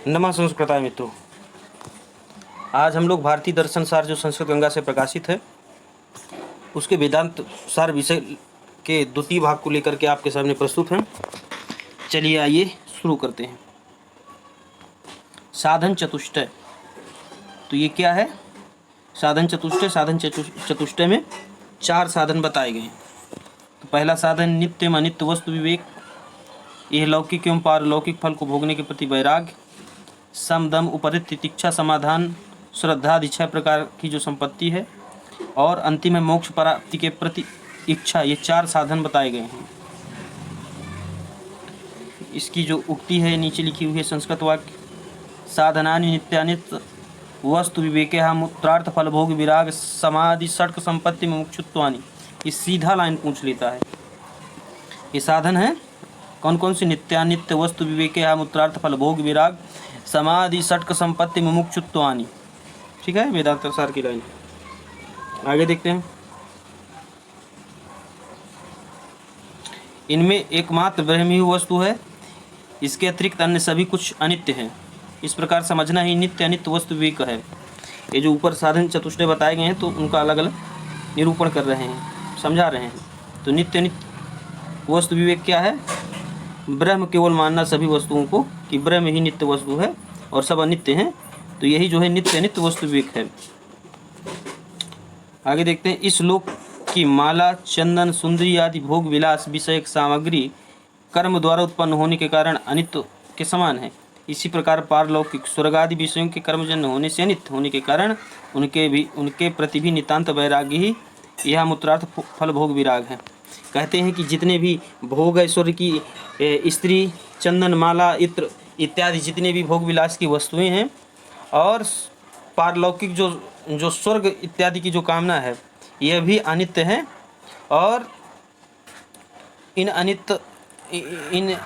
नमः संस्कृताय मित्रों। आज हम लोग भारतीय दर्शन सार जो संस्कृत गंगा से प्रकाशित है उसके वेदांत सार विषय के द्वितीय भाग को लेकर के आपके सामने प्रस्तुत हैं। चलिए आइए शुरू करते हैं। साधन चतुष्टय, तो ये क्या है? साधन चतुष्टय। साधन चतुष्टय में 4 साधन बताए गए हैं। तो पहला साधन नित्यम अनित्य वस्तु विवेक, यह लौकिक एवं पारलौकिक फल को भोगने के प्रति वैराग्य, समदम उपरित तितिक्षा समाधान श्रद्धा आदि 6 प्रकार की जो संपत्ति है, और अंतिम में मोक्ष प्राप्ति के प्रति इच्छा। ये 4 साधन बताए गए हैं। इसकी जो उक्ति है नीचे लिखी हुई है संस्कृत वाक्य, साधनानि नित्यानित्य वस्तु विवेके मूत्रार्थ फल भोग विराग समाधि षट्क संपत्ति मुमुक्षुत्वानि। ये सीधा लाइन पूछ लेता है। ये साधन है कौन कौन से? नित्यानित्य वस्तु विवेके मूत्रार्थ फल भोग विराग समाधि षट्क संपत्ति मुमुक्षुत्वानि। ठीक है, वेदांत सार की लाइन। आगे देखते हैं। इनमें एकमात्र ब्रह्म ही वस्तु है, इसके अतिरिक्त अन्य सभी कुछ अनित्य हैं। इस प्रकार समझना ही नित्य अनित्य वस्तु विवेक है। ये जो ऊपर साधन चतुष्टय बताए गए हैं तो उनका अलग अलग निरूपण कर रहे हैं, समझा रहे हैं। तो नित्य अनित्य वस्तु विवेक क्या है? ब्रह्म केवल मानना सभी वस्तुओं को कि ब्रह्म ही नित्य वस्तु है और सब अनित्य हैं। तो यही जो है नित्य अनित्य वस्तु विवेक है। आगे देखते हैं। इस लोक की माला चंदन सुंदरी आदि भोग विलास विषयक सामग्री कर्म द्वारा उत्पन्न होने के कारण अनित्य के समान है। इसी प्रकार पारलौकिक स्वर्ग आदि विषयों के कर्मजन्य होने से अनित्य होने के कारण उनके प्रति भी नितांत वैराग्य ही यह मूत्रार्थ फल भोग विराग है। कहते हैं कि जितने भी भोग ऐश्वर्य की स्त्री चंदन माला इत्र इत्यादि जितने भी भोग विलास की वस्तुएं हैं और पारलौकिक जो स्वर्ग इत्यादि की जो कामना है यह भी अनित्य है। और इन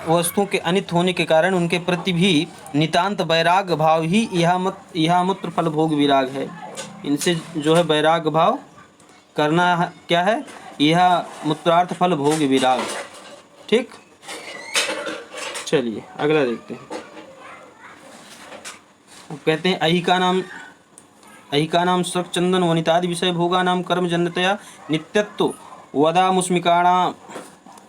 वस्तुओं के अनित्य होने के कारण उनके प्रति भी नितांत वैराग्य भाव ही यह मूत्र फल भोग विराग है। इनसे जो है वैराग्य भाव करना क्या है? यह मूत्रार्थ फल भोग विराग। ठीक, चलिए अगला देखते हैं। अब कहते हैं अहिका नाम स्वर्ग चंदन वनितादि विषय भोगा नाम कर्म जन्यतया नित्यत्व वदा मुस्मिकाणाम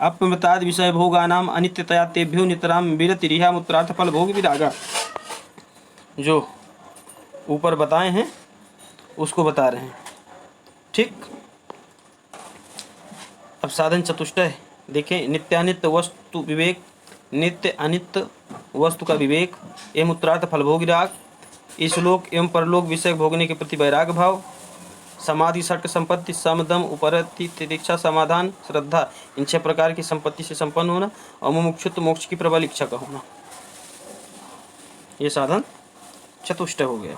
अपमृतादि विषय भोगा नाम अनित्यतया तेभ्यो नितराम विरति रिहा मूत्रार्थ फल भोग विरागा। जो ऊपर बताए हैं उसको बता रहे हैं। ठीक, अब साधन चतुष्टय देखें। नित्यानित्य वस्तु विवेक, नित्य अनित्य वस्तु का विवेक, एवं मूत्रार्थ फल भोग विराग, इस लोक एवं परलोक विषय भोगने के प्रति वैराग्य भाव, समाधि षट्क संपत्ति समदम उपरति तितिक्षा समाधान श्रद्धा, इन 6 प्रकार की संपत्ति से संपन्न होना, और मुमुक्षुत्व मोक्ष की प्रबल इच्छा का होना। ये साधन चतुष्टय हो गया।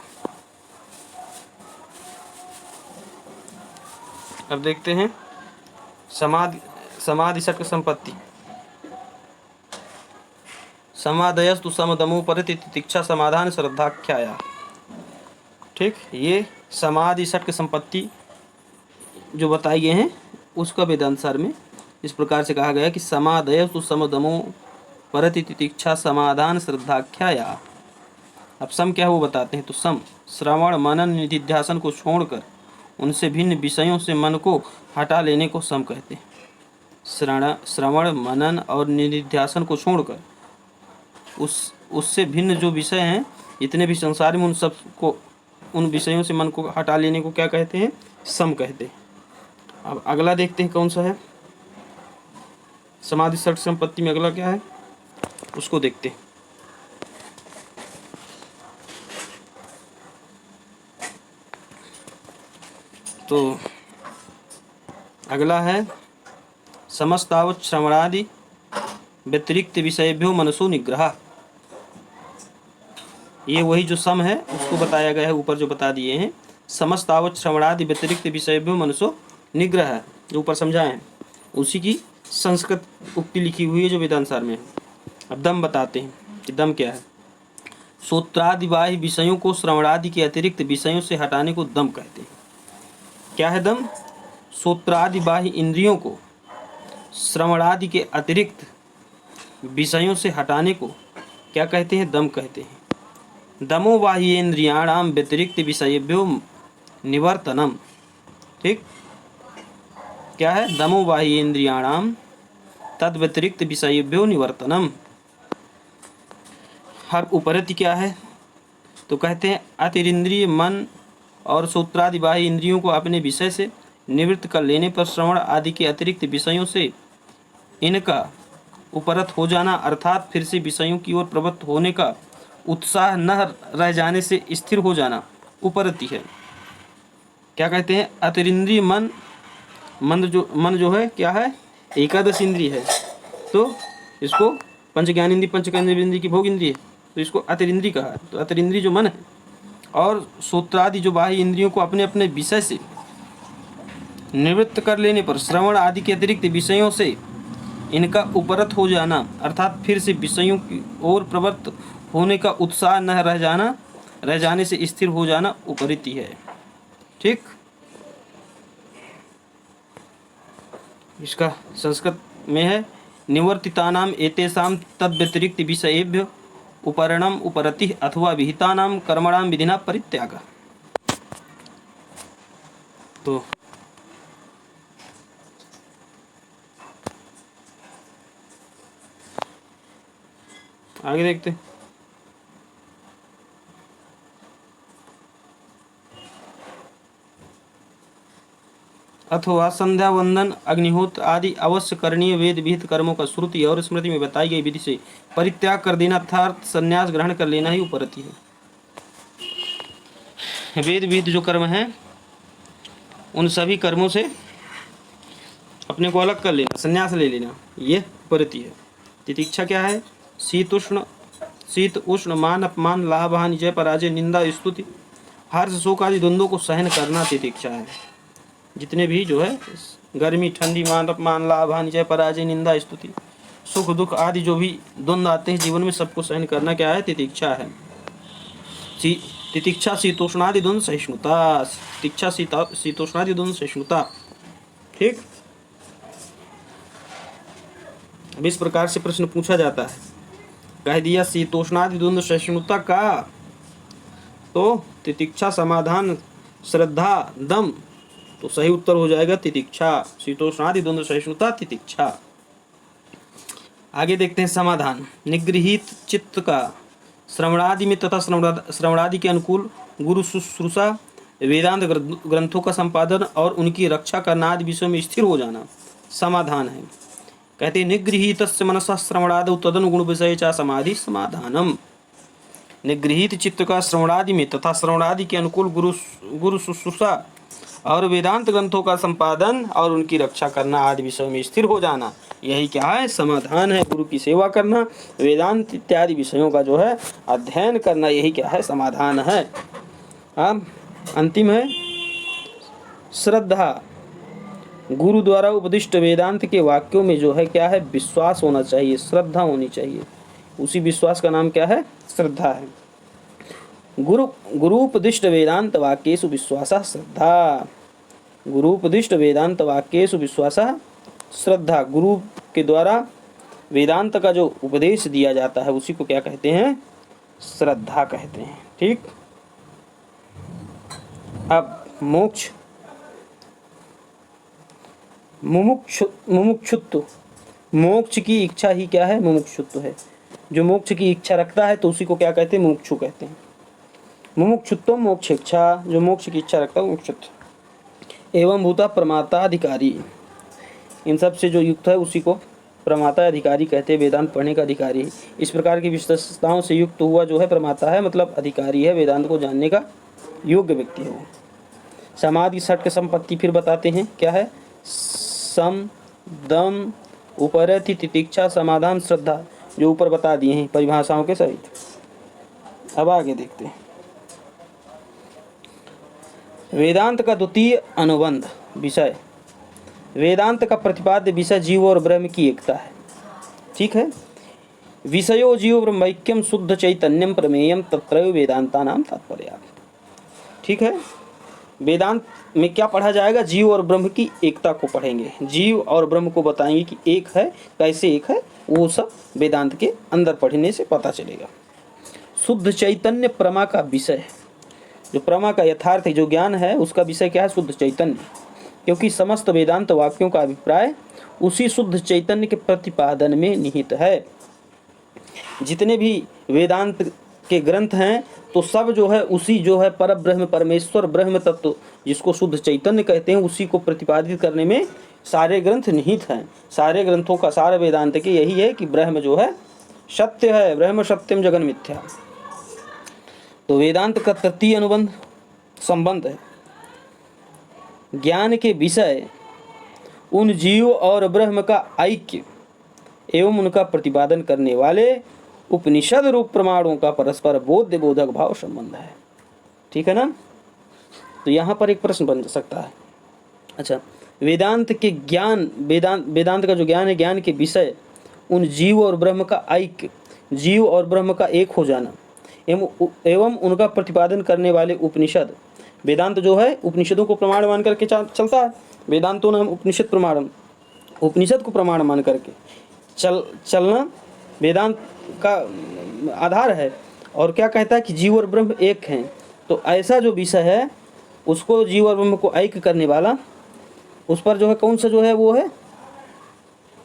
अब देखते हैं समाधि षट्क संपत्ति। समादयस्तु समदमो परति तितिक्षा समाधान श्रद्धाख्याया। ठीक, ये समाधि षट्क संपत्ति जो बताई गए हैं उसका वेदांत सार में इस प्रकार से कहा गया कि समादयस्तु समदमो परति तितिक्षा समाधान श्रद्धाख्याया। अब सम क्या है वो बताते हैं। तो सम श्रवण मनन निधिध्यासन को छोड़कर उनसे भिन्न विषयों से मन को हटा लेने को सम कहते हैं। श्रवण मनन और निधिध्यासन को छोड़कर उससे भिन्न जो विषय हैं जितने भी संसार में उन विषयों से मन को हटा लेने को क्या कहते हैं? सम कहते हैं। अब अगला देखते हैं कौन सा है। समाधि षट्क संपत्ति में अगला क्या है उसको देखते हैं। तो अगला है समस्तावत् श्रवणादि व्यतिरिक्त विषयभ्यो मनसो निग्रह। ये वही जो सम है उसको बताया गया है, ऊपर जो बता दिए हैं। समस्तावत् श्रवणादि व्यतिरिक्त विषयभ्यो मनसो निग्रह, जो ऊपर समझाए हैं उसी की संस्कृत उक्ति लिखी हुई है जो वेदांत सार में है। अब दम बताते हैं कि दम क्या है। श्रोत्रादि बाह्य विषयों को श्रवणादि के अतिरिक्त विषयों से हटाने को दम कहते हैं। क्या है दम? श्रोत्रादि बाह्य इंद्रियों को श्रवणादि के अतिरिक्त विषयों से हटाने को क्या कहते हैं? दम कहते हैं। दमो बाह्येन्द्रियाणाम व्यतिरिक्त विषयेभ्यो निवर्तनम। ठीक, क्या है? दमो बाह्येन्द्रियाणाम तद व्यतिरिक्त विषयेभ्यो निवर्तनम। अब उपरति क्या है? तो कहते हैं अतिरिंद्रिय मन और सूत्रादि बाह्य इंद्रियों को अपने विषय से निवृत्त कर लेने पर श्रवण आदि के अतिरिक्त विषयों से इनका उपरत हो जाना अर्थात फिर से विषयों की ओर प्रवृत्त होने का उत्साह न रह जाने से स्थिर हो जाना उपरति है। क्या कहते हैं? अतिरिंद्रिय मन, मन जो है क्या है? एकादश इंद्रिय है, तो इसको पंच ज्ञानेंद्रिय, पंच कर्मेंद्रिय की भोग इंद्रिय, तो इसको अतिरिंद्रिय कहा। तो अतिरिंद्रिय जो मन है और सूत्रादि जो बाह्य इंद्रियों को अपने अपने विषय से निवृत्त कर लेने पर श्रवण आदि के अतिरिक्त विषयों से इनका उपरत हो जाना अर्थात फिर से विषयों की ओर प्रवृत्त होने का उत्साह न रह जाने से स्थिर हो जाना उपरति है। ठीक, इसका संस्कृत में है निवर्तितानाम एतेषां तद्व्यतिरिक्त विषयेभ्यो उपरणम उपरति अथवा विहितानाम कर्मणाम विधिना परित्याग। तो आगे देखते हैं। अथवा संध्या वंदन अग्निहोत्र आदि अवश्य करणीय वेद विहित कर्मों का श्रुति और स्मृति में बताई गई विधि से परित्याग कर देना अर्थात संन्यास ग्रहण कर लेना ही उपरति है। वेद विहित जो कर्म हैं उन सभी कर्मों से अपने को अलग कर लेना, संन्यास ले लेना, ये उपरति है। तितिक्षा क्या है? शीत उष्ण मान अपमान लाभ हानि जय पराजय निंदा स्तुति हर्ष शोक आदि द्वंद्वों को सहन करना तितिक्षा है। जितने भी जो है गर्मी ठंडी मान अपमान लाभ हानि जय पराजय निंदा स्तुति सुख दुख आदि जो भी द्वंद्व आते हैं जीवन में सबको सहन करना क्या है? तितिक्षा है। तितिक्षा शीतोष्णादि द्वंद्व सहिष्णुता, तितिक्षा शीतोष्णादि द्वंद्व सहिष्णुता। ठीक, अब इस प्रकार से प्रश्न पूछा जाता है, कह दिया शीतोष्णादि द्वंद्व सहिष्णुता का, तो तितिक्षा समाधान श्रद्धा दम, तो सही उत्तर हो जाएगा तितिक्षा। शीतोष्णादि द्वंद्व सहिष्णुता तितिक्षा। आगे देखते हैं समाधान। निगृहीत चित्त का श्रवणादि में तथा श्रवणादि के अनुकूल गुरु शुश्रूषा वेदांत ग्रंथों का संपादन और उनकी रक्षा करना आदि विषयों में स्थिर हो जाना समाधान है। कहते हैं निगृहीतस्य मनसः श्रवणादौ तदनुगुण विषये च समाधि समाधानम। निगृहीत चित्त का श्रवणादि में तथा श्रवणादि के अनुकूल गुरु शुश्रूषा और वेदांत ग्रंथों का संपादन और उनकी रक्षा करना आदि विषयों में स्थिर हो जाना, यही क्या है? समाधान है। गुरु की सेवा करना, वेदांत इत्यादि विषयों का जो है अध्ययन करना, यही क्या है? समाधान है। अब अंतिम है श्रद्धा। गुरु द्वारा उपदिष्ट वेदांत के वाक्यों में जो है क्या है? विश्वास होना चाहिए, श्रद्धा होनी चाहिए। उसी विश्वास का नाम क्या है? श्रद्धा है। गुरुपदिष्ट वेदांत वाक्येषु विश्वासः श्रद्धा। गुरुपदिष्ट वेदांत वाक्येषु विश्वासः श्रद्धा। गुरु के द्वारा वेदांत का जो उपदेश दिया जाता है उसी को क्या कहते हैं? श्रद्धा कहते हैं। ठीक, अब मोक्ष मुमुक्षुत्व, मोक्ष की इच्छा ही क्या है? मुमुक्षुत्व है। जो मोक्ष की इच्छा रखता है तो उसी को क्या कहते हैं? मुमुक्षु कहते हैं। मुमुक्षुत्व मोक्ष इच्छा, जो मोक्ष की इच्छा रखता है मुमुक्षुत्व। एवं भूता प्रमाता अधिकारी, इन सब से जो युक्त है उसी को प्रमाता अधिकारी कहते हैं, वेदांत पढ़ने का अधिकारी। इस प्रकार की विशेषताओं से युक्त हुआ जो है प्रमाता है, मतलब अधिकारी है, वेदांत को जानने का योग्य व्यक्ति है वो। समाधि षट्क संपत्ति फिर बताते हैं क्या है? सम दम उपरति तितिक्षा समाधान श्रद्धा, जो ऊपर बता दिए हैं परिभाषाओं के सहित। अब आगे देखते हैं वेदांत का द्वितीय अनुबंध विषय। वेदांत का प्रतिपाद्य विषय जीव और ब्रह्म की एकता है। ठीक है, विषयो जीव ब्रह्मैक्यम शुद्ध चैतन्यम प्रमेयम तत्रैव वेदांता नाम तात्पर्य। ठीक है, वेदांत में क्या पढ़ा जाएगा? जीव और ब्रह्म की एकता को पढ़ेंगे, जीव और ब्रह्म को बताएंगे कि एक है, कैसे एक है, वो सब वेदांत के अंदर पढ़ने से पता चलेगा। शुद्ध चैतन्य प्रमा का विषय है। जो प्रमा का यथार्थ जो ज्ञान है उसका विषय क्या है? शुद्ध चैतन्य। क्योंकि समस्त वेदांत वाक्यों का अभिप्राय उसी शुद्ध चैतन्य के प्रतिपादन में निहित है। जितने भी वेदांत के ग्रंथ हैं तो सब जो है उसी जो है पर ब्रह्म परमेश्वर ब्रह्म तत्व जिसको शुद्ध चैतन्य कहते हैं उसी को प्रतिपादित करने में सारे ग्रंथ निहित हैं। सारे ग्रंथों का सार वेदांत के यही है कि ब्रह्म जो है सत्य है, ब्रह्म सत्यम जगन मिथ्या। तो वेदांत का तृतीय अनुबंध संबंध है ज्ञान के विषय उन जीव और ब्रह्म का ऐक्य एवं उनका प्रतिपादन करने वाले उपनिषद रूप प्रमाणों का परस्पर बोध्य बोधक भाव संबंध है। ठीक है ना? तो यहाँ पर एक प्रश्न बन सकता है, अच्छा वेदांत के ज्ञान वेदांत का जो ज्ञान है, ज्ञान के विषय उन जीव और ब्रह्म का ऐक्य, जीव और ब्रह्म का एक हो जाना एवं उनका प्रतिपादन करने वाले उपनिषद। वेदांत जो है उपनिषदों को प्रमाण मान करके चलता है। वेदांतों नाम उपनिषद प्रमाण, उपनिषद को प्रमाण मान करके चलना वेदांत का आधार है। और क्या कहता है कि जीव और ब्रह्म एक हैं। तो ऐसा जो विषय है उसको जीव और ब्रह्म को ऐक्य करने वाला, उस पर जो है कौन सा जो है वो है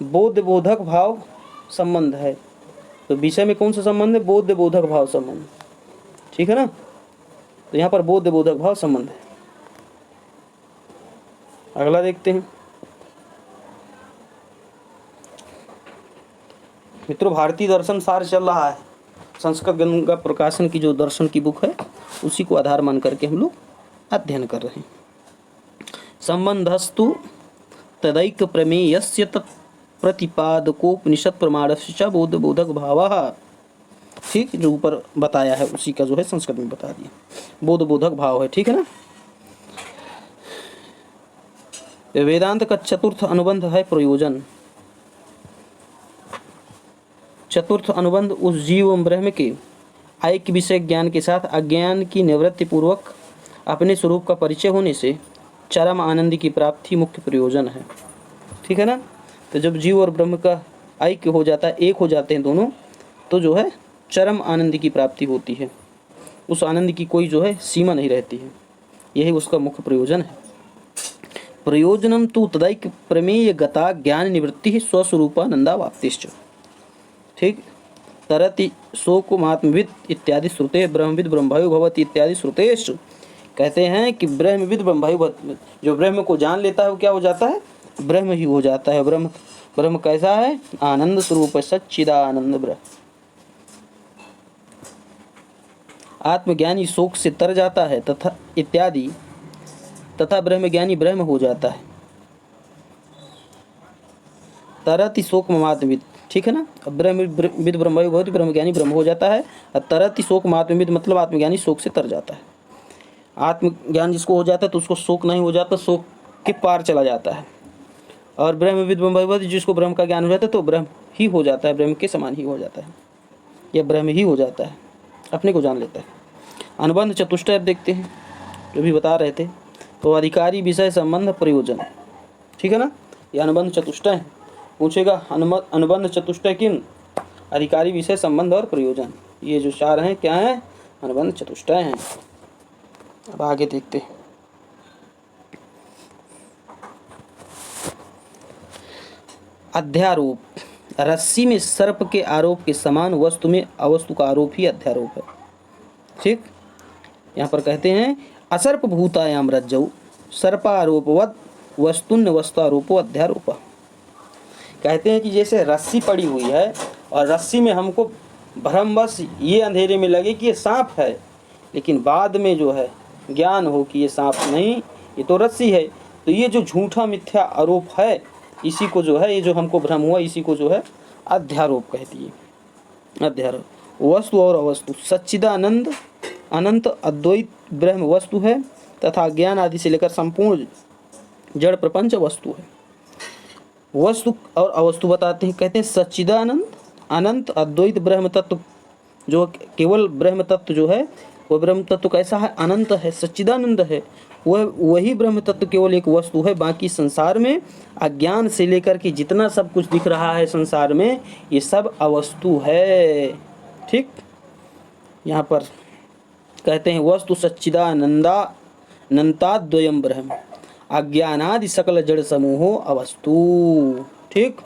बोध बोधक भाव संबंध है। तो विषय में कौन सा संबंध है? बोध बोधक भाव संबंध। ठीक है ना? तो यहाँ पर बोध बोधक भाव संबंध है। अगला देखते हैं मित्रों, भारतीय दर्शन सार चल रहा है। संस्कृत गंगा प्रकाशन की जो दर्शन की बुक है उसी को आधार मान करके हम लोग अध्ययन कर रहे हैं। संबंधस्तु तदैक प्रमेयस्य प्रतिपादकोपनिषद प्रमाणस्य बोध बोधक भावः। ठीक, जो ऊपर बताया है उसी का जो है संस्कृत में बता दिया, बोध बोधक भाव है। ठीक है ना? वेदांत का चतुर्थ अनुबंध है प्रयोजन। चतुर्थ अनुबंध उस जीव एवं ब्रह्म के ऐक्य विषय ज्ञान के साथ अज्ञान की निवृत्ति पूर्वक अपने स्वरूप का परिचय होने से चरम आनंद की प्राप्ति मुख्य प्रयोजन है। ठीक है ना? तो जब जीव और ब्रह्म का ऐक्य हो जाता है, एक हो जाते हैं दोनों, तो जो है चरम आनंद की प्राप्ति होती है। उस आनंद की कोई जो है सीमा नहीं रहती है। यही उसका मुख्य प्रयोजन है। प्रयोजनम तु तदैक प्रमेय गता ज्ञान निवृत्ति स्वस्वरूपानंदावाप्तिश्च। ठीक, तरति शोकमात्मविद इत्यादि श्रुते ब्रह्मविद ब्रह्मभायु भवति इत्यादि श्रुतेश। कहते हैं कि ब्रह्मविद ब्रह्मभायु, जो ब्रह्म को जान लेता है वो क्या हो जाता है? ब्रह्म ही हो जाता है। ब्रह्म कैसा है? आनंद स्वरूप सच्चिदानंद ब्रह्म। आत्मज्ञानी शोक से तर जाता है तथा इत्यादि, तथा ब्रह्मज्ञानी ब्रह्म हो जाता है। तरति शोक मात्मविद, ठीक है ना? ब्रह्मविद ब्रह्मभायु भवति, ब्रह्मज्ञानी ब्रह्म हो जाता है। और तरति शोक मात्मविद मतलब आत्मज्ञानी शोक से तर जाता है। आत्मज्ञान जिसको हो जाता है तो उसको शोक नहीं हो जाता, शोक के पार चला जाता है। और ब्रह्मविद ब्रह्मभायु जिसको ब्रह्म का ज्ञान हो जाता है तो ब्रह्म ही हो जाता है, ब्रह्म के समान ही हो जाता है, या ब्रह्म ही हो जाता है, अपने को जान लेता है। अनुबंध चतुष्टय देखते हैं, जो भी बता रहे थे। तो अधिकारी विषय संबंध प्रयोजन, ठीक है ना? ये अनुबंध चतुष्टय है। पूछेगा अनुबंध चतुष्टय किन? अधिकारी विषय संबंध और प्रयोजन। ये जो चार हैं क्या हैं? अनुबंध चतुष्टय हैं। अब आगे देखते हैं। अध्यारोप, रस्सी में सर्प के आरोप के समान वस्तु में अवस्तु का आरोप ही अध्यारोप है। ठीक, यहाँ पर कहते हैं असर्प भूतायाम रज्जौ सर्पारोपवत वस्तुन्य वस्तुआरोपो अध्यारोप। कहते हैं कि जैसे रस्सी पड़ी हुई है और रस्सी में हमको भ्रमवश ये अंधेरे में लगे कि ये सांप है, लेकिन बाद में जो है ज्ञान हो कि ये सांप नहीं, ये तो रस्सी है। तो ये जो झूठा मिथ्या आरोप है, इसी को जो है, ये जो हमको भ्रम हुआ, इसी को जो है अध्यारोप कहती है। अध्यारोप वस्तु और अवस्तु सच्चिदानंद अनंत अद्वैत ब्रह्म वस्तु है तथा ज्ञान आदि से लेकर संपूर्ण जड़ प्रपंच वस्तु है। वस्तु और अवस्तु बताते हैं, कहते हैं सच्चिदानंद अनंत अद्वैत ब्रह्म तत्व, जो केवल ब्रह्म तत्व जो है वह ब्रह्म तत्व कैसा है? अनंत है, सच्चिदानंद है। वही ब्रह्म तत्व केवल एक वस्तु है। बाकी संसार में अज्ञान से लेकर के जितना सब कुछ दिख रहा है संसार में, ये सब अवस्तु है। ठीक, यहाँ पर कहते हैं वस्तु सच्चिदानंदा नंताद्वयम ब्रह्म अज्ञानादि सकल जड़ समूहो अवस्तु। ठीक,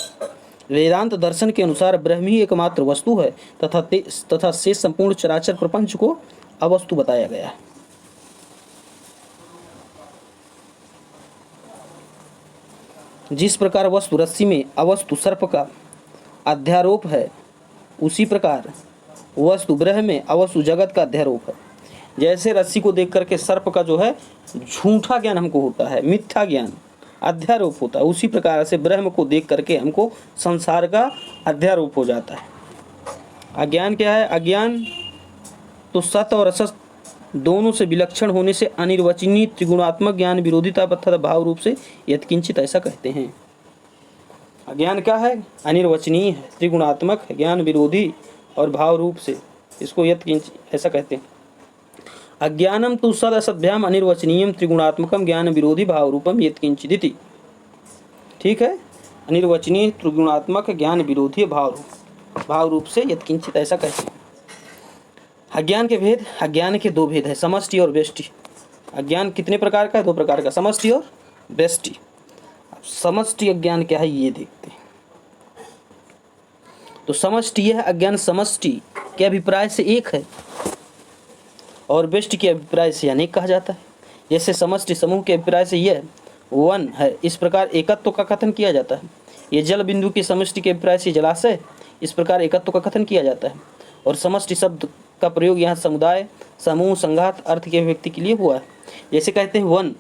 वेदांत दर्शन के अनुसार ब्रह्म ही एकमात्र वस्तु है तथा शेष संपूर्ण चराचर प्रपंच को अवस्तु बताया गया है। जिस प्रकार वस्तु रस्सी में अवस्तु सर्प का अध्यारोप है, उसी प्रकार वस्तु ब्रह्म में अवस्तु जगत का अध्यारोप है। जैसे रस्सी को देख करके सर्प का जो है झूठा ज्ञान हमको होता है, मिथ्या ज्ञान अध्यारोप होता है, उसी प्रकार से ब्रह्म को देख करके हमको संसार का अध्यारोप हो जाता है। अज्ञान क्या है? अज्ञान तो सत और असत दोनों से विलक्षण होने से अनिर्वचनीय त्रिगुणात्मक ज्ञान विरोधिता तथा भाव रूप से यत्किंचित ऐसा कहते हैं। अज्ञान क्या है? अनिर्वचनीय है, त्रिगुणात्मक है, ज्ञान विरोधी और भाव रूप से, इसको यत्किंचित ऐसा कहते हैं। अज्ञानम तु सद असद्भ्याम अनिर्वचनीयम त्रिगुणात्मकम ज्ञान विरोधी भाव रूपम यत्किंचिदिति। ठीक है, अनिर्वचनीय त्रिगुणात्मक ज्ञान विरोधी भाव रूप से यत्किंचित ऐसा कहते हैं। अज्ञान के भेद, अज्ञान के दो भेद है, समष्टि और व्यष्टि। अज्ञान कितने प्रकार का है? दो प्रकार का, समष्टि और व्यष्टि। समष्टि अज्ञान क्या है ये देखते हैं। तो समष्टि यह अज्ञान समष्टि के अभिप्राय से एक है और व्यष्टि के अभिप्राय से अनेक कहा जाता है। जैसे समष्टि समूह के अभिप्राय से यह वन है, इस प्रकार एकत्व का कथन किया जाता है। ये जल बिंदु की समष्टि के अभिप्राय से जलाशय, इस प्रकार एकत्व का कथन किया जाता है। और समष्टि शब्द का प्रयोग यहाँ समुदाय, समूह, संघात अर्थ के अभिव्यक्ति के लिए हुआ है। जैसे कहते हैं वन,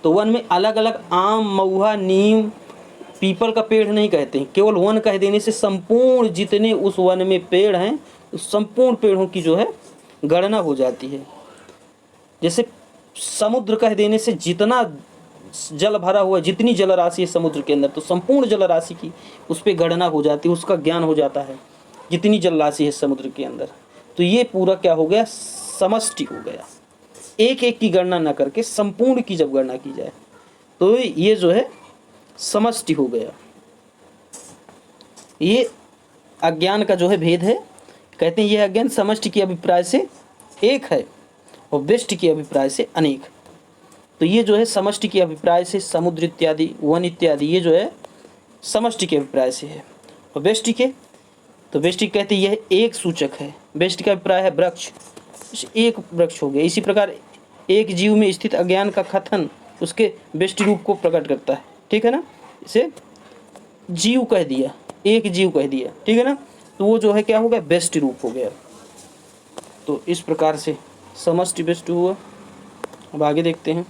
तो वन में अलग अलग आम, महुआ, नीम, पीपल का पेड़ नहीं कहते हैं। केवल वन कह देने से संपूर्ण जितने उस वन में पेड़ हैं, उस संपूर्ण पेड़ों की जो है गणना हो जाती है। जैसे समुद्र कह देने से जितना जल भरा हुआ, जितनी जल राशि है समुद्र के अंदर, तो संपूर्ण जल राशि की उस पर गणना हो जाती है, उसका ज्ञान हो जाता है जितनी जल राशि है समुद्र के अंदर। तो ये पूरा क्या हो गया? समष्टि हो गया। एक एक की गणना न करके संपूर्ण की जब गणना की जाए तो ये जो है समष्टि हो गया। ये अज्ञान का जो है भेद है। कहते हैं यह अज्ञान समष्टि के अभिप्राय से एक है और व्यष्टि के अभिप्राय से अनेक। तो ये जो है समष्टि के अभिप्राय से समुद्र इत्यादि, वन इत्यादि, ये जो है समष्टि के अभिप्राय से है। और व्यष्टि के, तो व्यष्टि कहते हैं यह एक सूचक है। व्यष्टि का अभिप्राय है वृक्ष, एक वृक्ष हो गया। इसी प्रकार एक जीव में स्थित अज्ञान का कथन उसके व्यष्टि रूप को प्रकट करता है। ठीक है ना, इसे जीव कह दिया, एक जीव कह दिया, ठीक है ना, तो वो जो है क्या हो गया? व्यष्टि रूप हो गया। तो इस प्रकार से समष्टि व्यष्टि हुआ। अब आगे देखते हैं।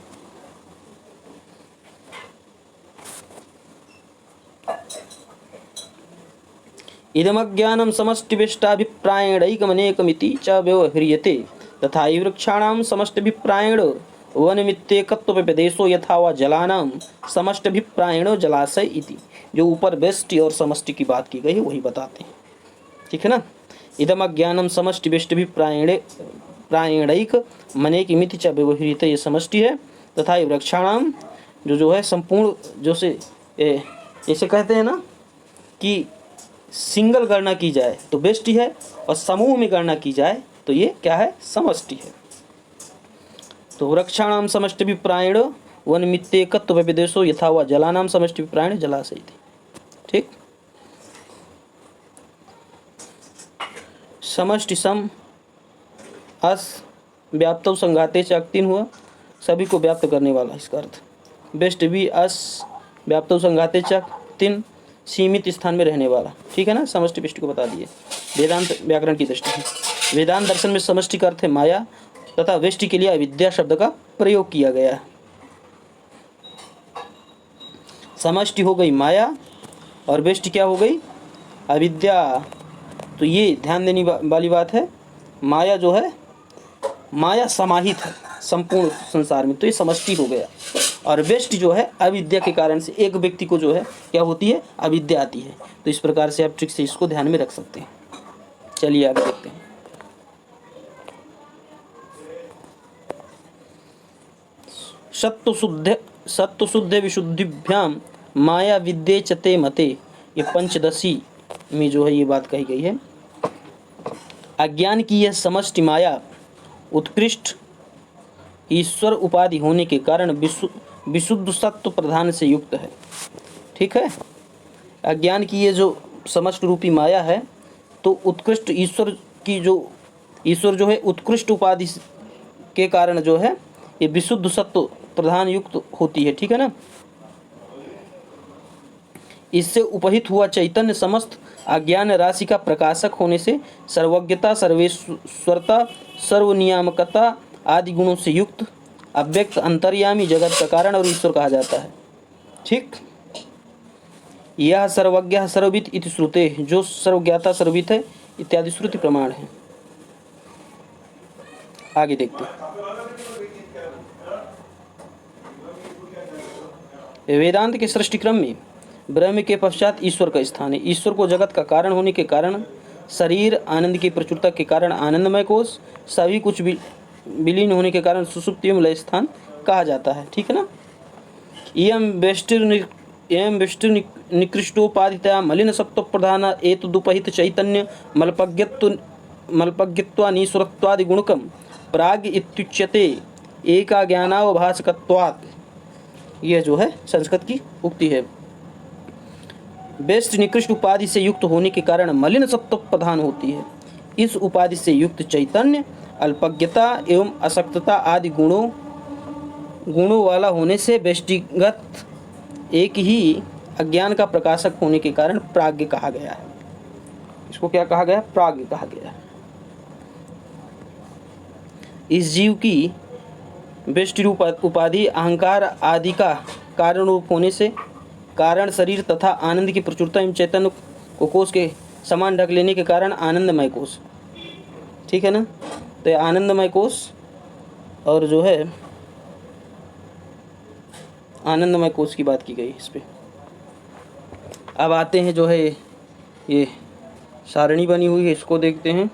इदमज्ञानं समष्टिविष्टाभिप्रायेणैकमनेकमिति च व्यवह्रियते तथा हि वृक्षाणां समष्टिभिप्रायेण वनमित्येकत्वव्यपदेशो यथा वा जलानां समष्टिभिप्रायेण जलाशय इति। जो ऊपर व्यष्टि और समष्टि की बात की गई है वही बताते हैं। ठीक है ना। इदमज्ञानं समष्टिविष्टाभिप्रायेणैकमनेकमिति च व्यवह्रियते, ये समष्टि है, तथा हि वृक्षाणां जो है संपूर्ण, जो से जैसे कहते हैं ना कि सिंगल गणना की जाए तो व्यष्टि है और समूह में गणना की जाए तो ये क्या है? समष्टि है। तो वृक्षाणाम समष्टिभिप्रायेण वनमित्येकत्वव्यपदेशो यथा वा जलानाम समष्टिभिप्रायेण जलाशय इति। ठीक, समष्टि सम अस व्याप्तौ संघाते च तीन हुआ, सभी को व्याप्त करने वाला इसका अर्थ। व्यष्टि भी अस व्याप्तौ संघाते च तीन, सीमित स्थान में रहने वाला। ठीक है ना, समष्टि व्यष्टि को बता दिए वेदांत व्याकरण की दृष्टि से। वेदांत दर्शन में समष्टि का अर्थ है माया तथा व्यष्टि के लिए अविद्या शब्द का प्रयोग किया गया है। समष्टि हो गई माया और व्यष्टि क्या हो गई? अविद्या। तो ये ध्यान देने वाली बात है, माया जो है, माया समाहित है संपूर्ण संसार में, तो ये समष्टि हो गया। और व्यष्टि जो है अविद्या के कारण से एक व्यक्ति को जो है क्या होती है? अविद्या आती है। तो इस प्रकार से आप ठीक से इसको ध्यान में रख सकते हैं। चलिए आगे देखते हैं। सत्व शुद्ध विशुद्धिभ्याम माया विद्ये चते मते, ये पंचदशी में जो है ये बात कही गई है। अज्ञान की यह समष्टि माया उत्कृष्ट ईश्वर उपाधि होने के कारण विशुद्ध सत्व प्रधान से युक्त है। ठीक है, अज्ञान की ये जो समष्टि रूपी माया है, तो उत्कृष्ट ईश्वर जो है उत्कृष्ट उपाधि के कारण जो है ये विशुद्ध सत्व प्रधान युक्त होती है। ठीक है ना। इससे उपहित हुआ चैतन्य समस्त अज्ञान राशि का प्रकाशक होने से सर्वज्ञता, सर्वेश्वरता, सर्वनियामकता आदि गुणों से युक्त अव्यक्त अंतर्यामी जगत का कारण और ईश्वर कहा जाता है। ठीक, यह सर्वज्ञ सर्वविद इति श्रुते, जो सर्वज्ञाता सर्वविद है इत्यादि श्रुति प्रमाण है। आगे देखते हैं। वेदांत के सृष्टि क्रम में ब्रह्म के पश्चात ईश्वर का स्थान है। ईश्वर को जगत का कारण होने के कारण, शरीर आनंद की प्रचुरता के कारण आनंदमय कोश, सभी कुछ विलीन होने के कारण सुषुप्ति एवं लय स्थान कहा जाता है। ठीक है ना। एवं विष्टि निकृष्टोपाधितया मलिन सत्व प्रधान एतदुपहित चैतन्य मल्पज्ञत्वानीश्वरत्वादि गुणकम प्राग इत्युच्यते एका ज्ञानावभासकत्वात्। यह जो है संस्कृत की उक्ति है। बेस्ट निकृष्ट उपाधि से युक्त होने के कारण मलिन सत्व प्रधान होती है। इस उपाधि से युक्त चैतन्य अल्पज्ञता एवं असक्तता आदि गुणों वाला होने से व्यष्टिगत एक ही अज्ञान का प्रकाशक होने के कारण प्राज्ञ कहा गया है। इसको क्या कहा गया? प्राज्ञ कहा गया है। इस जीव की व्यष्टि रूप उपाधि अहंकार आदि का कारण रूप होने से कारण शरीर तथा आनंद की प्रचुरता एवं चैतन्य को कोष के समान ढक लेने के कारण आनंदमय कोष। ठीक है ना। तो ये आनंदमय कोष और जो है आनंदमय कोष की बात की गई इस पे। अब आते हैं जो है ये सारणी बनी हुई है, इसको देखते हैं।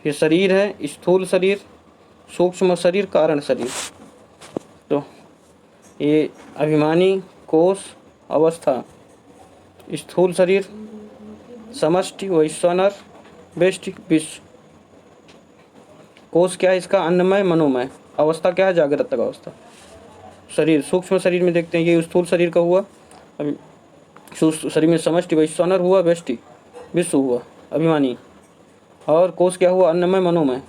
ये शरीर है, स्थूल शरीर, सूक्ष्म शरीर, कारण शरीर। तो ये अभिमानी, कोष, अवस्था, स्थूल शरीर, समष्टि, वैश्वानर, व्यष्टि, विश्व। कोष क्या है इसका? अन्नमय, मनोमय। अवस्था क्या है? जागृत अवस्था। शरीर, सूक्ष्म शरीर में देखते हैं, ये स्थूल शरीर का हुआ। अभी सूक्ष्म शरीर में समष्टि, वैश्वानर हुआ, व्यष्टि, विश्व हुआ, अभिमानी। और कोष क्या हुआ? अन्नमय, मनोमय।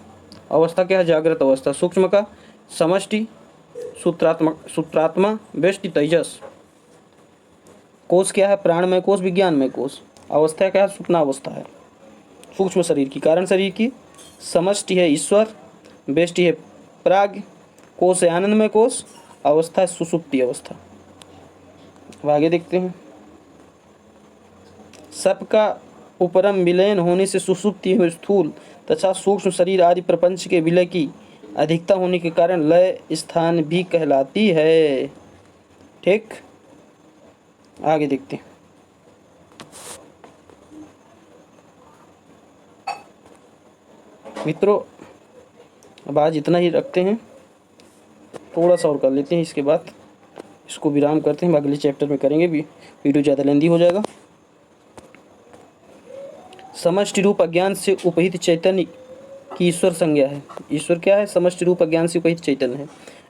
अवस्था क्या है? जागृत अवस्था। सूक्ष्म का समष्टि, सूत्रात्मा, व्यष्टि, तेजस। कोष क्या है? प्राणमय कोष, विज्ञानमय कोष। अवस्था क्या है? स्वप्नावस्था है सूक्ष्म शरीर की। कारण शरीर की समष्टि है ईश्वर, व्यष्टि है प्राग, कोष है आनंदमय कोष, अवस्था है सुषुप्ति अवस्था। अब आगे देखते हैं। सबका उपरम विलयन होने से सुषुप्ति में स्थूल तथा सूक्ष्म शरीर आदि प्रपंच के विलय की अधिकता होने के कारण लय स्थान भी कहलाती है। ठीक, आगे देखते हैं। मित्रों, अब आज इतना ही रखते हैं, थोड़ा सा और कर लेते हैं, इसके बाद इसको विराम करते हैं। अगले चैप्टर में करेंगे, भी वीडियो ज़्यादा लेंदी हो जाएगा। समष्टि रूप अज्ञान से उपहित चैतन्य की ईश्वर संज्ञा है। ईश्वर क्या है? समष्टि रूप अज्ञान से उपहित चैतन्य है।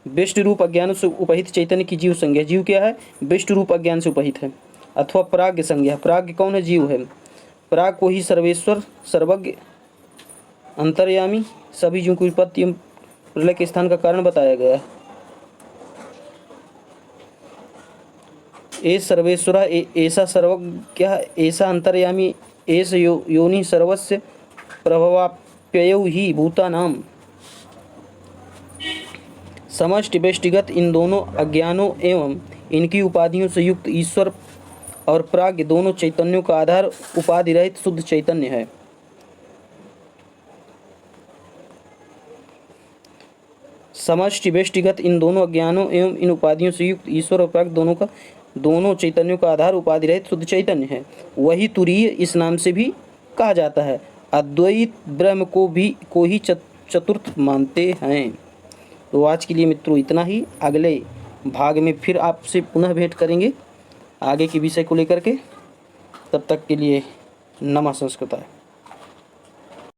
व्यष्टि रूप अज्ञान से उपहित चैतन्य की जीव संज्ञा। जीव क्या है? व्यष्टि रूप अज्ञान से उपहित है। अथवा प्राज्ञ संज्ञा। प्राज्ञ कौन है? जीव है। प्राग को ही सर्वेश्वर, सर्वज्ञ, अंतर्यामी, सभी जीवों की उत्पत्ति एवं प्रलय के स्थान का कारण बताया गया है। एष सर्वेश्वरा, ऐसा सर्वज्ञ, ऐसा अंतर्यामी, एष योनि सर्वस्य प्रभवाप्ययौ ही भूतानाम। समष्टि व्यष्टिगत इन दोनों अज्ञानों एवं इनकी उपाधियों से युक्त ईश्वर और प्राज्ञ दोनों चैतन्यों का आधार उपाधि रहित शुद्ध चैतन्य है। समष्टि व्यष्टिगत इन दोनों अज्ञानों एवं इन उपाधियों से युक्त ईश्वर और प्राज्ञ दोनों चैतन्यों का आधार उपाधि रहित शुद्ध चैतन्य है। वही तुरीय इस नाम से भी कहा जाता है। अद्वैत ब्रह्म को ही चतुर्थ मानते हैं। तो आज के लिए मित्रों इतना ही। अगले भाग में फिर आपसे पुनः भेंट करेंगे। आगे के विषय को लेकर के। तब तक के लिए नमः संस्कृताय।